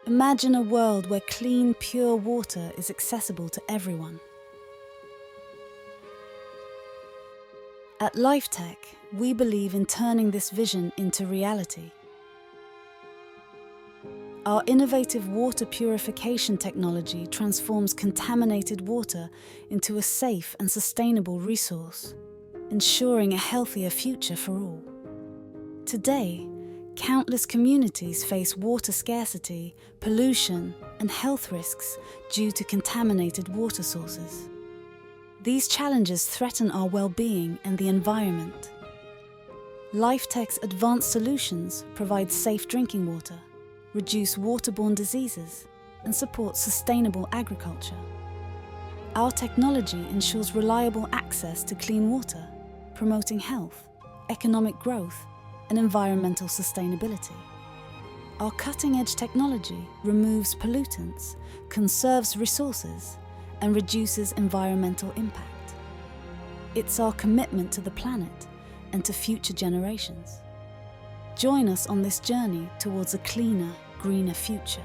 Imagine a world where clean, pure water is accessible to everyone. At LifeTech, we believe in turning this vision into reality. Our innovative water purification technology transforms contaminated water into a safe and sustainable resource, ensuring a healthier future for all. Today, countless communities face water scarcity, pollution, and health risks due to contaminated water sources. These challenges threaten our well-being and the environment. LifeTech's advanced solutions provide safe drinking water, reduce waterborne diseases, and support sustainable agriculture. Our technology ensures reliable access to clean water, promoting health, economic growth, and environmental sustainability. Our cutting-edge technology removes pollutants, conserves resources, and reduces environmental impact. It's our commitment to the planet and to future generations. Join us on this journey towards a cleaner, greener future.